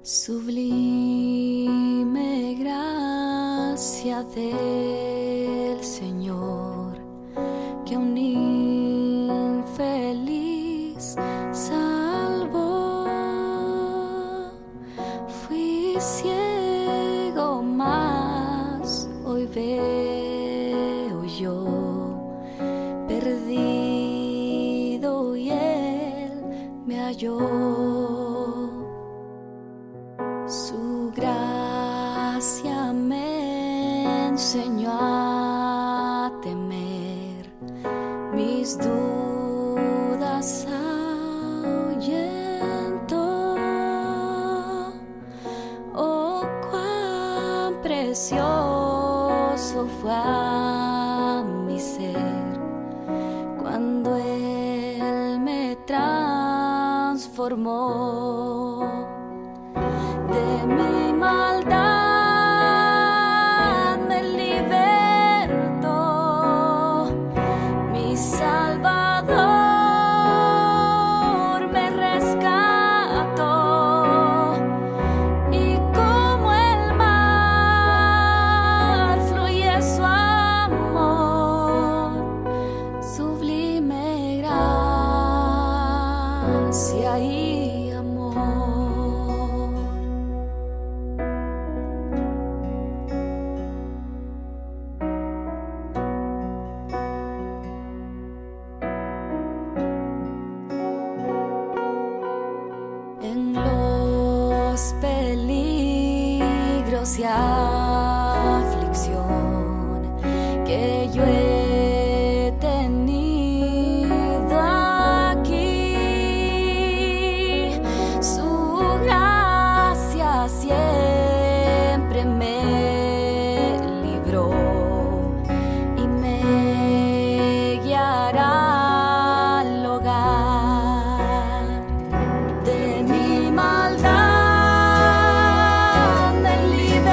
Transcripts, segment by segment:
Sublime gracia del Señor, que un infeliz salvó. Fui ciego, mas hoy veo yo, perdido y Él me halló. Su gracia me enseñó a temer, mis dudas ahuyentó. Oh, cuán precioso fue a mi ser cuando Él me transformó. De mi maldad me libertó, mi Salvador me rescató, y como el mar fluye su amor, sublime gracia y amor. En los peligros y aflicción que yo he tenido aquí, su gracia siempre me libró y me guiará al hogar. De mi maldad me libertó,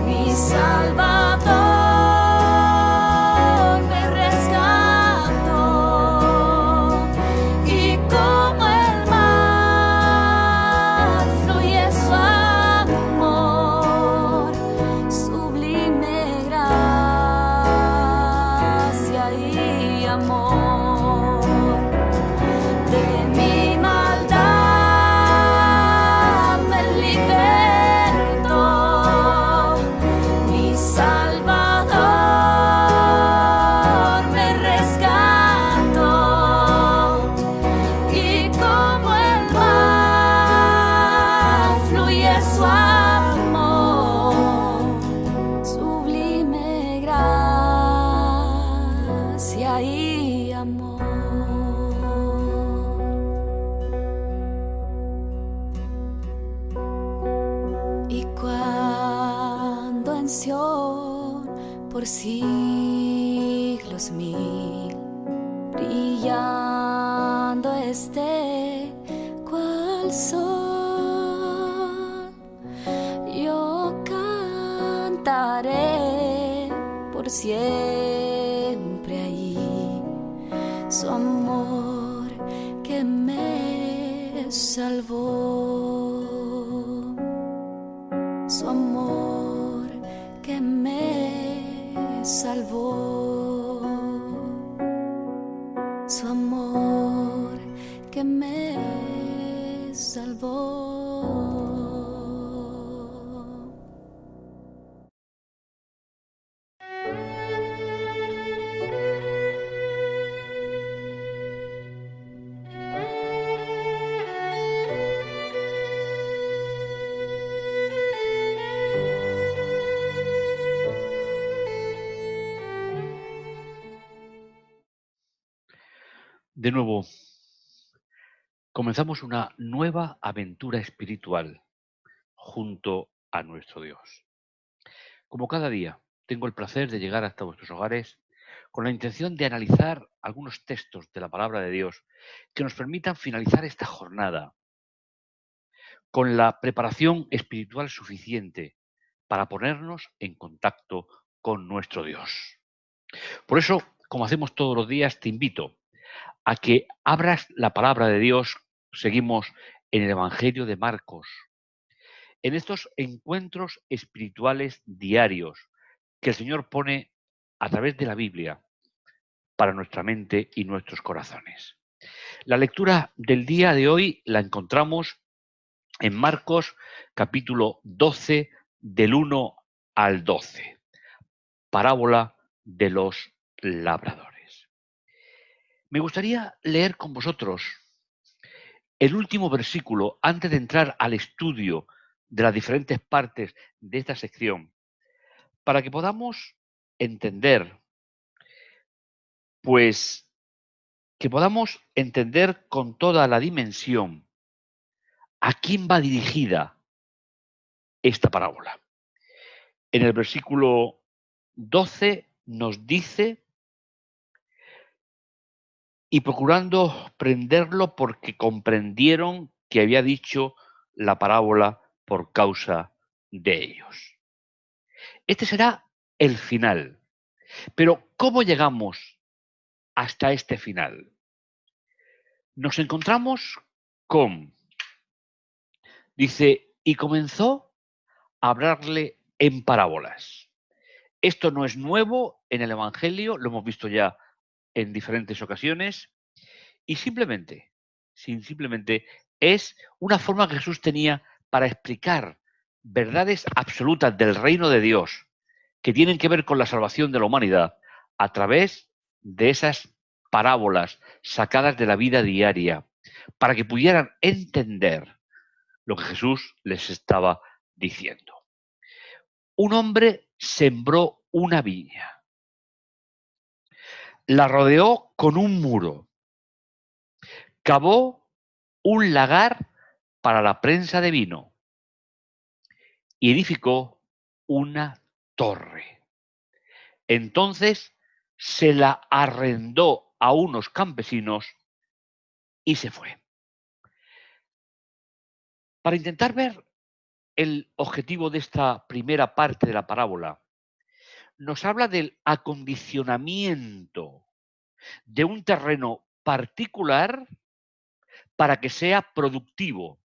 mi Salvador me rescató, y como el mar fluye su amor, sublime gracia y amor. De mi maldad me libertó, mi Salvador me rescató, y como el mar fluye su amor, sublime gracia y amor. Y cuando en Sión por siglos mil brillando esté cual sol, yo cantaré por siempre ahí su amor que me salvó, su amor que me salvó, su amor que me salvó. De nuevo, comenzamos una nueva aventura espiritual junto a nuestro Dios. Como cada día, tengo el placer de llegar hasta vuestros hogares con la intención de analizar algunos textos de la palabra de Dios que nos permitan finalizar esta jornada con la preparación espiritual suficiente para ponernos en contacto con nuestro Dios. Por eso, como hacemos todos los días, te invito a que abras la palabra de Dios. Seguimos en el Evangelio de Marcos, en estos encuentros espirituales diarios que el Señor pone a través de la Biblia para nuestra mente y nuestros corazones. La lectura del día de hoy la encontramos en Marcos capítulo 12 del 1 al 12, parábola de los labradores. Me gustaría leer con vosotros el último versículo antes de entrar al estudio de las diferentes partes de esta sección, para que podamos entender, pues, que podamos entender con toda la dimensión a quién va dirigida esta parábola. En el versículo 12 nos dice: y procurando prenderlo porque comprendieron que había dicho la parábola por causa de ellos. Este será el final. Pero ¿cómo llegamos hasta este final? Nos encontramos con, dice, y comenzó a hablarle en parábolas. Esto no es nuevo en el Evangelio, lo hemos visto ya en diferentes ocasiones, y simplemente es una forma que Jesús tenía para explicar verdades absolutas del reino de Dios que tienen que ver con la salvación de la humanidad a través de esas parábolas sacadas de la vida diaria, para que pudieran entender lo que Jesús les estaba diciendo. Un hombre sembró una viña, la rodeó con un muro, cavó un lagar para la prensa de vino y edificó una torre. Entonces se la arrendó a unos campesinos y se fue. Para intentar ver el objetivo de esta primera parte de la parábola, nos habla del acondicionamiento de un terreno particular para que sea productivo.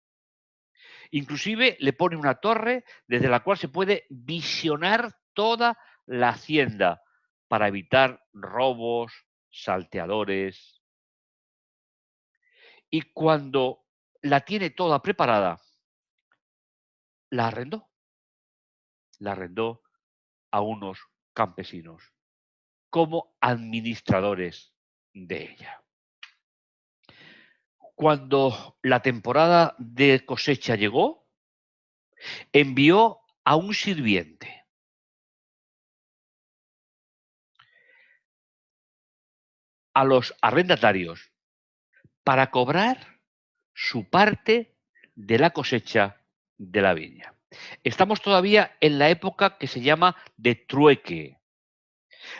Inclusive le pone una torre desde la cual se puede visionar toda la hacienda para evitar robos, salteadores. Y cuando la tiene toda preparada, la arrendó. La arrendó a unos campesinos como administradores de ella. Cuando la temporada de cosecha llegó, envió a un sirviente a los arrendatarios para cobrar su parte de la cosecha de la viña. Estamos todavía en la época que se llama de trueque.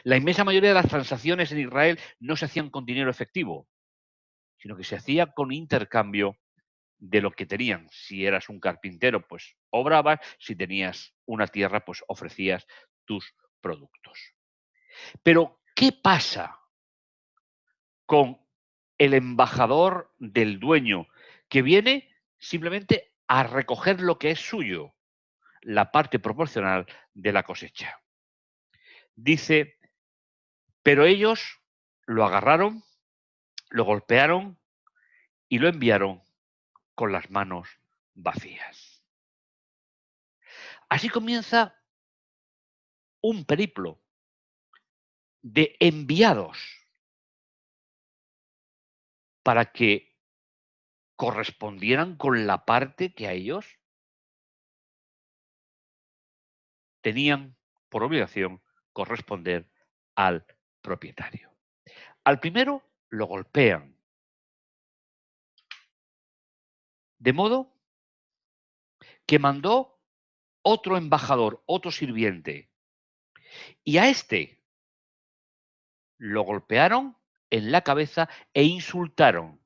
La inmensa mayoría de las transacciones en Israel no se hacían con dinero efectivo, sino que se hacía con intercambio de lo que tenían. Si eras un carpintero, pues obrabas; si tenías una tierra, pues ofrecías tus productos. Pero, ¿qué pasa con el embajador del dueño que viene simplemente a recoger lo que es suyo, la parte proporcional de la cosecha? Dice, pero ellos lo agarraron, lo golpearon y lo enviaron con las manos vacías. Así comienza un periplo de enviados para que correspondieran con la parte que a ellos tenían por obligación corresponder al propietario. Al primero lo golpean, de modo que mandó otro embajador, otro sirviente, y a este lo golpearon en la cabeza e insultaron.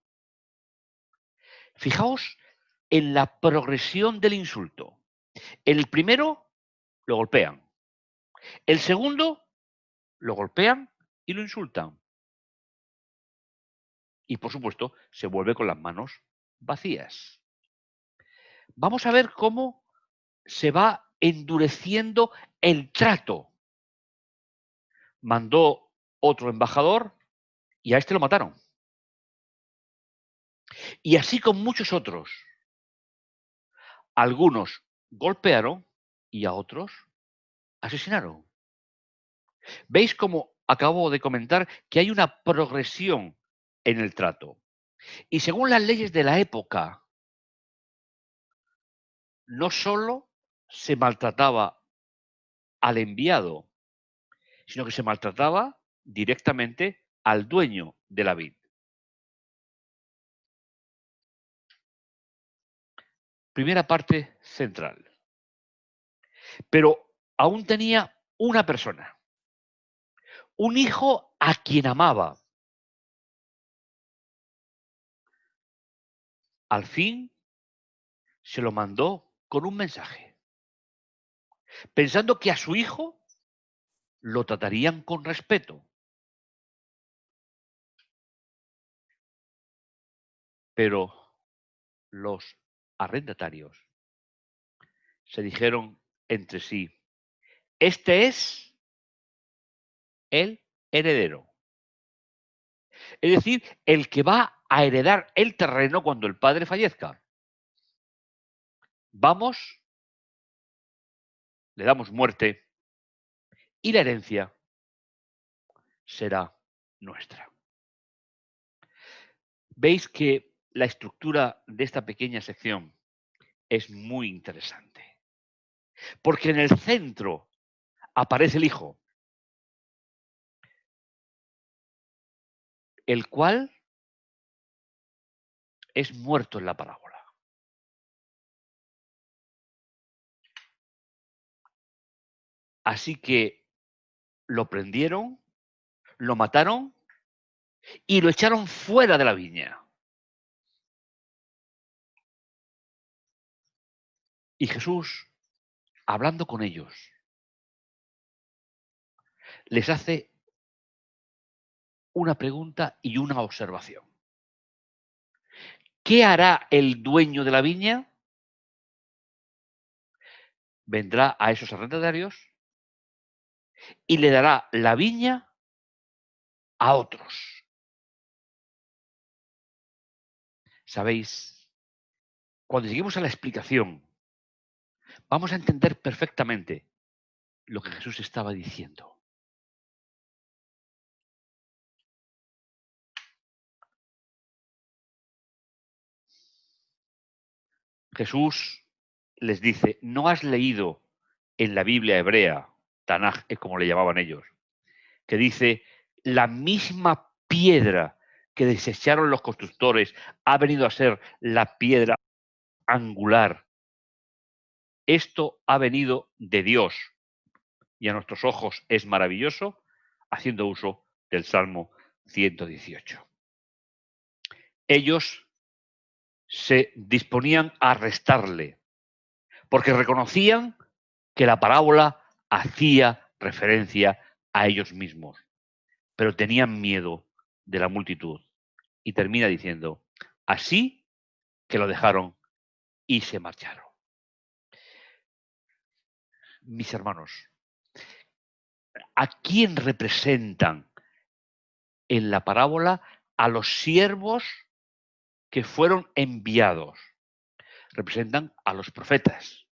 Fijaos en la progresión del insulto. El primero lo golpean, el segundo lo golpean y lo insultan. Y por supuesto se vuelve con las manos vacías. vamos a ver cómo se va endureciendo el trato. Mandó otro embajador y a este lo mataron. Y así con muchos otros. Algunos golpearon y a otros asesinaron. ¿Veis cómo acabo de comentar que hay una progresión en el trato? Y según las leyes de la época, no solo se maltrataba al enviado, sino que se maltrataba directamente al dueño de la vid. Primera parte central. Pero aún tenía una persona, un hijo a quien amaba. Al fin se lo mandó con un mensaje, pensando que a su hijo lo tratarían con respeto. Pero los arrendatarios se dijeron entre sí, este es el heredero. Es decir, el que va a heredar el terreno cuando el padre fallezca. Vamos, le damos muerte y la herencia será nuestra. Veis que la estructura de esta pequeña sección es muy interesante. Porque en el centro aparece el hijo, el cual es muerto en la parábola. Así que lo prendieron, lo mataron y lo echaron fuera de la viña. Y Jesús, hablando con ellos, les hace una pregunta y una observación. ¿Qué hará el dueño de la viña? Vendrá a esos arrendatarios y le dará la viña a otros. ¿Sabéis? Cuando lleguemos a la explicación, vamos a entender perfectamente lo que Jesús estaba diciendo. Jesús les dice, ¿no has leído en la Biblia hebrea, Tanaj es como le llamaban ellos, que dice, la misma piedra que desecharon los constructores ha venido a ser la piedra angular? Esto ha venido de Dios y a nuestros ojos es maravilloso, haciendo uso del Salmo 118. Ellos se disponían a arrestarle porque reconocían que la parábola hacía referencia a ellos mismos, pero tenían miedo de la multitud. Y termina diciendo, así que lo dejaron y se marcharon. Mis hermanos, ¿a quién representan en la parábola? A los siervos que fueron enviados. Representan a los profetas,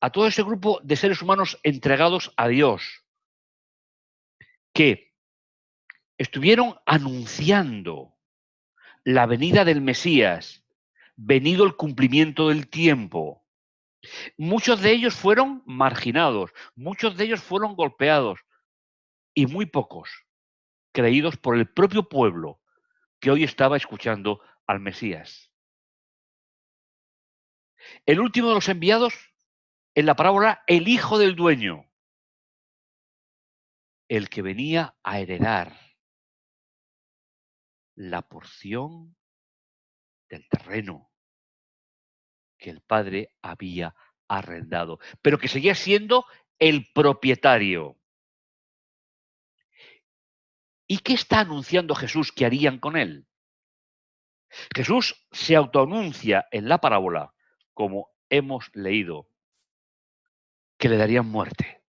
a todo ese grupo de seres humanos entregados a Dios, que estuvieron anunciando la venida del Mesías, venido el cumplimiento del tiempo. Muchos de ellos fueron marginados, muchos de ellos fueron golpeados y muy pocos creídos por el propio pueblo que hoy estaba escuchando al Mesías. El último de los enviados en la parábola, el hijo del dueño, el que venía a heredar la porción del terreno que el padre había arrendado, pero que seguía siendo el propietario. ¿Y qué está anunciando Jesús que harían con él? Jesús se autoanuncia en la parábola como hemos leído, que le darían muerte.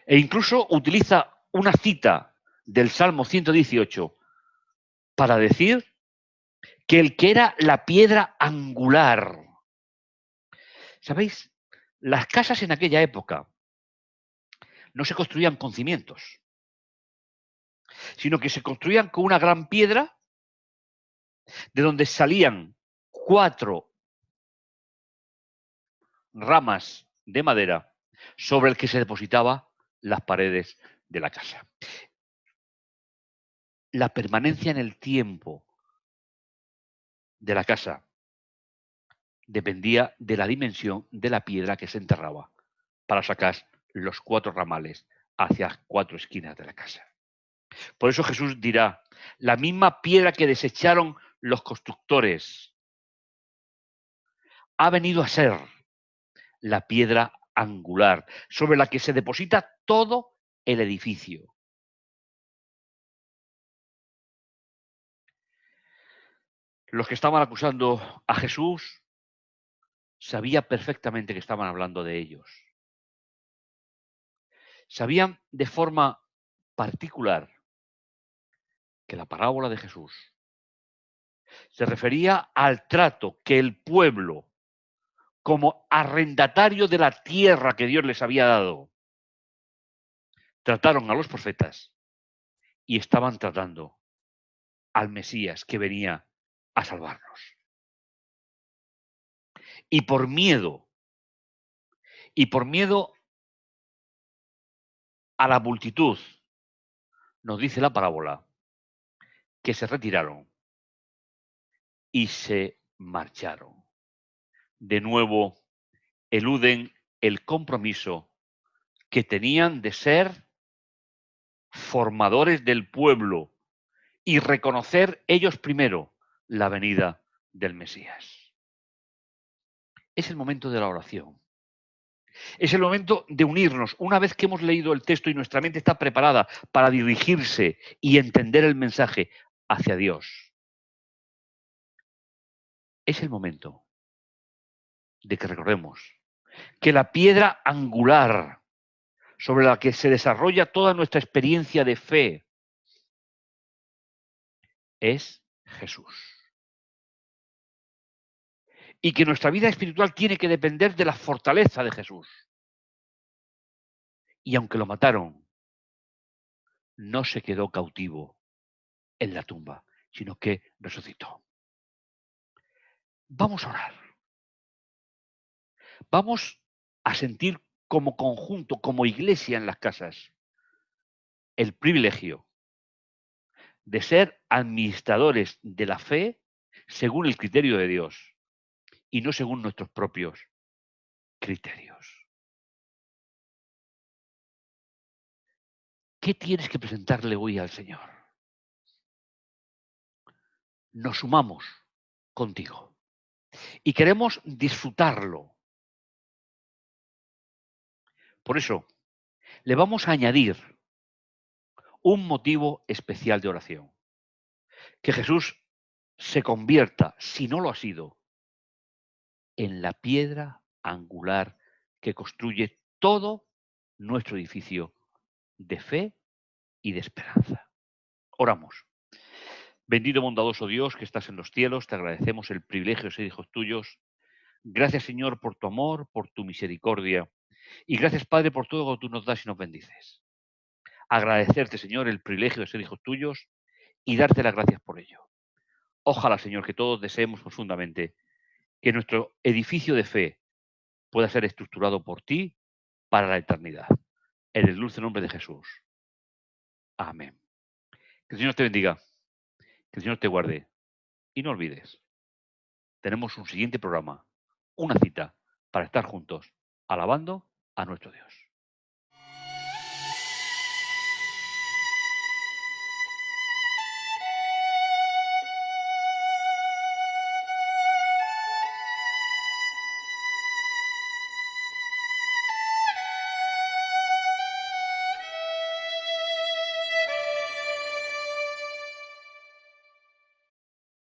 E incluso utiliza una cita del Salmo 118 para decir que el que era la piedra angular. ¿Sabéis? Las casas en aquella época no se construían con cimientos, sino que se construían con una gran piedra de donde salían 4 ramas de madera sobre el que se depositaba las paredes de la casa. La permanencia en el tiempo de la casa dependía de la dimensión de la piedra que se enterraba para sacar los 4 ramales hacia las 4 esquinas de la casa. Por eso Jesús dirá, la misma piedra que desecharon los constructores ha venido a ser la piedra angular, sobre la que se deposita todo el edificio. Los que estaban acusando a Jesús sabían perfectamente que estaban hablando de ellos. Sabían de forma particular que la parábola de Jesús se refería al trato que el pueblo, como arrendatario de la tierra que Dios les había dado, trataron a los profetas y estaban tratando al Mesías que venía a salvarnos. Y por miedo a la multitud, nos dice la parábola, que se retiraron y se marcharon. De nuevo, eluden el compromiso que tenían de ser formadores del pueblo y reconocer ellos primero la venida del Mesías. Es el momento de la oración. Es el momento de unirnos. Una vez que hemos leído el texto y nuestra mente está preparada para dirigirse y entender el mensaje hacia Dios, es el momento de que recordemos que la piedra angular sobre la que se desarrolla toda nuestra experiencia de fe es Jesús. Y que nuestra vida espiritual tiene que depender de la fortaleza de Jesús. Y aunque lo mataron, no se quedó cautivo en la tumba, sino que resucitó. Vamos a orar. Vamos a sentir como conjunto, como iglesia en las casas, el privilegio de ser administradores de la fe según el criterio de Dios y no según nuestros propios criterios. ¿Qué tienes que presentarle hoy al Señor? Nos sumamos contigo y queremos disfrutarlo. Por eso, le vamos a añadir un motivo especial de oración. Que Jesús se convierta, si no lo ha sido, en la piedra angular que construye todo nuestro edificio de fe y de esperanza. Oramos. Bendito bondadoso Dios que estás en los cielos, te agradecemos el privilegio de ser hijos tuyos. Gracias, Señor, por tu amor, por tu misericordia. Y gracias, Padre, por todo lo que tú nos das y nos bendices. Agradecerte, Señor, el privilegio de ser hijos tuyos y darte las gracias por ello. Ojalá, Señor, que todos deseemos profundamente que nuestro edificio de fe pueda ser estructurado por ti para la eternidad. En el dulce nombre de Jesús. Amén. Que el Señor te bendiga, que el Señor te guarde. Y no olvides, tenemos un siguiente programa, una cita para estar juntos, alabando a nuestro Dios.